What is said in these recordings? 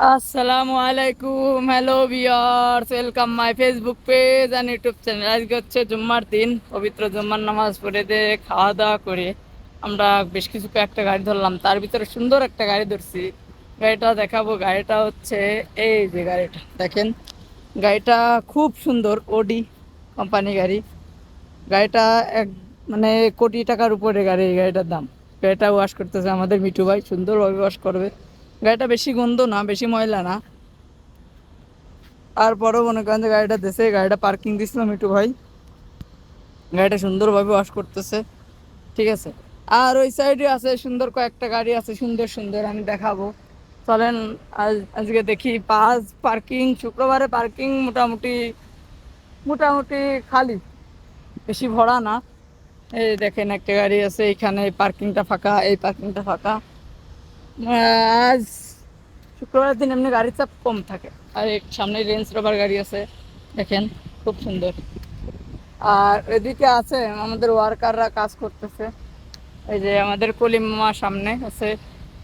আসসালামু আলাইকুম, hello viewers, welcome my Facebook page and YouTube channel. আজকে হচ্ছে জুম্মার দিন, পবিত্র জুম্মার নামাজ পড়ে দিয়ে খাওয়া দাওয়া করে আমরা বেশ কিছু একটা গাড়ি ধরলাম। তার ভিতরে সুন্দর একটা গাড়ি ধরছি। গাড়িটা দেখাবো। গাড়িটা হচ্ছে এই যে গাড়িটা দেখেন, গাড়িটা খুব সুন্দর, ওডি কোম্পানি গাড়ি। গাড়িটা এক মানে কোটি টাকার উপরে গাড়ি, এই গাড়িটার দাম। গাড়িটা ওয়াশ করতেছে আমাদের মিঠু ভাই, সুন্দরভাবে ওয়াশ করবে। গাড়িটা বেশি গন্ধ না, বেশি ময়লা না। তারপরেও মনে করেন যে গাড়িটা দেশে, গাড়িটা পার্কিং দিছিল মিঠু ভাই, গাড়িটা সুন্দরভাবে ওয়াশ করতেছে। ঠিক আছে। আর ওই সাইডে আছে সুন্দর কয়েকটা গাড়ি আছে, সুন্দর সুন্দর, আমি দেখাবো। চলেন আজকে দেখি। পার্কিং শুক্রবারে পার্কিং মোটামুটি মোটামুটি খালি, বেশি ভরা না। এই দেখেন একটা গাড়ি আছে এখানে, এই পার্কিংটা ফাঁকা, এই পার্কিংটা ফাঁকা। আজ শুক্রবার দিন এমনি গাড়ির চাপ কম থাকে। আর এক সামনে রেঞ্জ রোভার গাড়ি আছে দেখেন, খুব সুন্দর। আর এদিকে আছে আমাদের ওয়ার্কাররা কাজ করতেছে। এই যে আমাদের কলিম মামা সামনে আছে,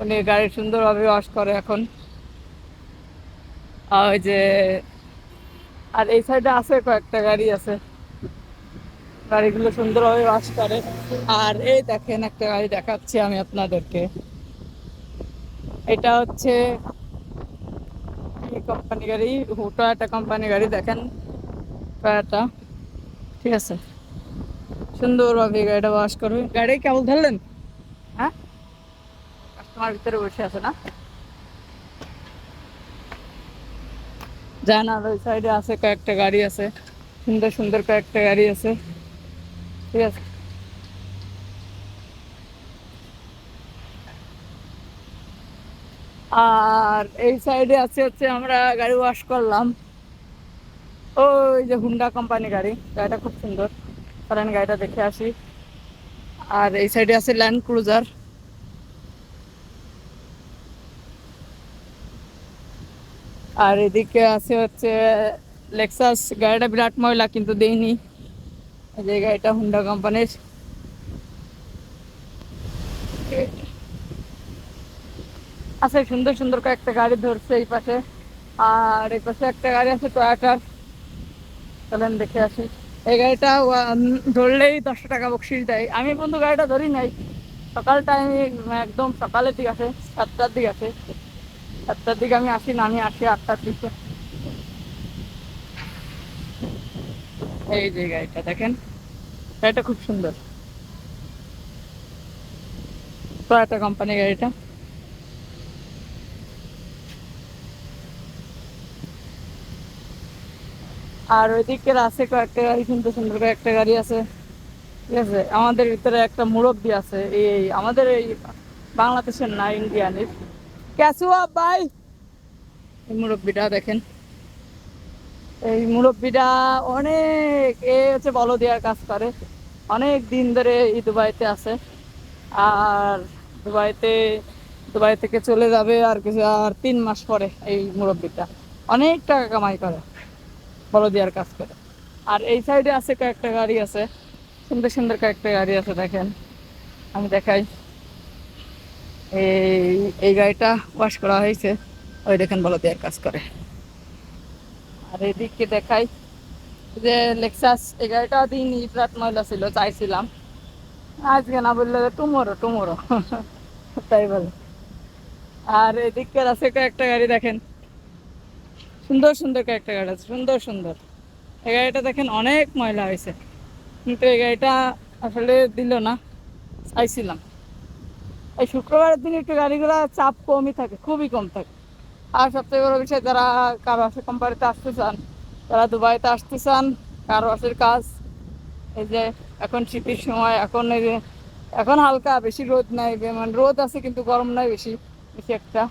উনি গাড়ি সুন্দরভাবে ওয়াশ করে এখন। আর ওই যে আর এই সাইডে আছে কয়েকটা গাড়ি আছে, গাড়িগুলো সুন্দরভাবে ওয়াশ করে। আর এই দেখেন একটা গাড়ি দেখাচ্ছি আমি আপনাদেরকে। এটা হচ্ছে কোম্পানি গাড়ি, টয়োটা কোম্পানি গাড়ি দেখেন, টয়োটা। ঠিক আছে, সুন্দরভাবে গাড়িটা ওয়াশ করবে। গাড়ি কেবল ধরলেন? হ্যাঁ, কাস্টমার ভিতরে বসে আছে না, জানার ওই সাইডে আছে কয়েকটা গাড়ি আছে, সুন্দর সুন্দর কয়েকটা গাড়ি আছে। ঠিক আছে। আর এই সাইডে আছে হচ্ছে আমরা গাড়ি ওয়াশ করলাম, ওই যে হুন্ডা কোম্পানি গাড়ি, গাড়িটা খুব সুন্দর। কারণ গাড়িটা দেখে আসি। আর এই সাইডে আছে ল্যান্ড ক্রুজার। আর এদিকে আছে হচ্ছে লেক্সাস। গাড়িটা বিরাট ময়লা কিন্তু দেইনি। এই যে গাড়িটা হুন্ডা কোম্পানির। আছে সুন্দর সুন্দর কয়েকটা গাড়ি ধরছে এই পাশে। আর এই পাশে একটা গাড়ি আছে টয়োটার, চলেন দেখে আসি। এই গাড়িটা ধরলেই 10 টাকা বকশিস দেয়। আমি বন্ধু গাড়িটা ধরি নাই, সকাল টাইমে, একদম সকালের দিকে আছে, 7টার দিকে আছে। 7টার দিকে আমি আসি না, আমি আসি 8টার দিকে। এই যে গাড়িটা দেখেন, গাড়িটা খুব সুন্দর, টয়োটা কোম্পানি গাড়িটা। আর ওই দিকের আছে কয়েকটা গাড়ি, সুন্দর সুন্দর কয়েকটা গাড়ি আছে। ঠিক আছে। আমাদের ভিতরে একটা মুরব্বী আছে, এই আমাদের এই বাংলাদেশের না, ইন্ডিয়ানের। ক্যাসুয়া ভাই, এই মুরব্বীটা দেখেন। এই মুরব্বীটা অনেক, এ হচ্ছে বলদিয়ার কাজ করে, অনেক দিন ধরে এই দুবাইতে আছে। আর দুবাইতে, দুবাই থেকে চলে যাবে আর কিছু, আর 3 মাস পরে এই মুরব্বীটা অনেক টাকা কামাই করে, বলদিয়ার কাজ করে। আর এই সাইডে আছে কয়েকটা গাড়ি আছে, সুন্দর সুন্দর কয়েকটা গাড়ি আছে দেখেন, আমি দেখাই। এই এই গাড়িটা ওয়াশ করা হয়েছে, ওই দেখেন বলদিয়ার কাজ করে। আর এদিকে দেখাই যে লেক্সাস, এই গাড়িটা দিন রাত ময়লা ছিল, চাইছিলাম আজকে না বললে টুমোরো টুমোরো তাই বলে। আর এদিকে আছে কয়েকটা গাড়ি দেখেন, সুন্দর সুন্দর কয়েকটা গাড়ি আছে, সুন্দর সুন্দর। এই গাড়িটা দেখেন অনেক ময়লা হয়েছে, কিন্তু এই গাড়িটা আসলে দিল না, চাইছিলাম। এই শুক্রবারের দিন একটু গাড়িগুলো চাপ কমই থাকে, খুবই কম থাকে। আর সবথেকে বড় বিষয়, যারা কার ওয়াশের কোম্পানিতে আসতে চান, যারা দুবাইতে আসতে চান, কার ওয়াশের কাজ, এই যে এখন শীতের সময়, এখন এই যে এখন হালকা বেশি রোদ নাই, মানে রোদ আছে কিন্তু গরম নাই বেশি, বেশি একটা।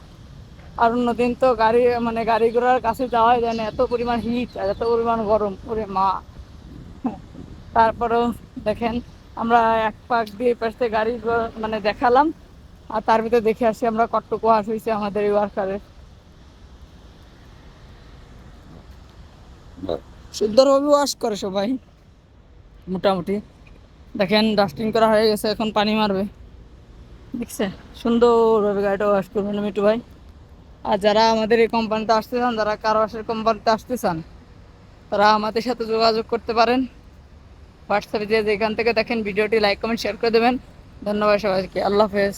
আর অন্যদিন তো গাড়ি মানে গাড়ি ঘোড়ার কাছে যাওয়াই যায় না, এত পরিমাণ হিট আর এত পরিমাণ গরম, ওরে মা। তারপরেও দেখেন, আমরা এক পাক দিয়ে এই পাশ থেকে গাড়ি মানে দেখালাম, আর তার ভিতরে দেখে আসি আমরা কতটুকু ওয়াশ হয়েছে আমাদের এই ওয়ার্কারের। সুন্দরভাবে ওয়াশ করে সবাই মোটামুটি। দেখেন ডাস্টিং করা হয়ে গেছে, এখন পানি মারবে, দেখছে সুন্দরভাবে গাড়িটা ওয়াশ করবেন মিটু ভাই। আর যারা আমাদের এই কোম্পানিতে আসতে চান, যারা কার ওয়াশের কোম্পানিতে আসতে চান, তারা আমাদের সাথে যোগাযোগ করতে পারেন। হোয়াটসঅ্যাপে যে যেখান থেকে দেখেন ভিডিওটি লাইক কমেন্ট শেয়ার করে দেবেন। ধন্যবাদ সবাইকে, আল্লাহ হাফেজ।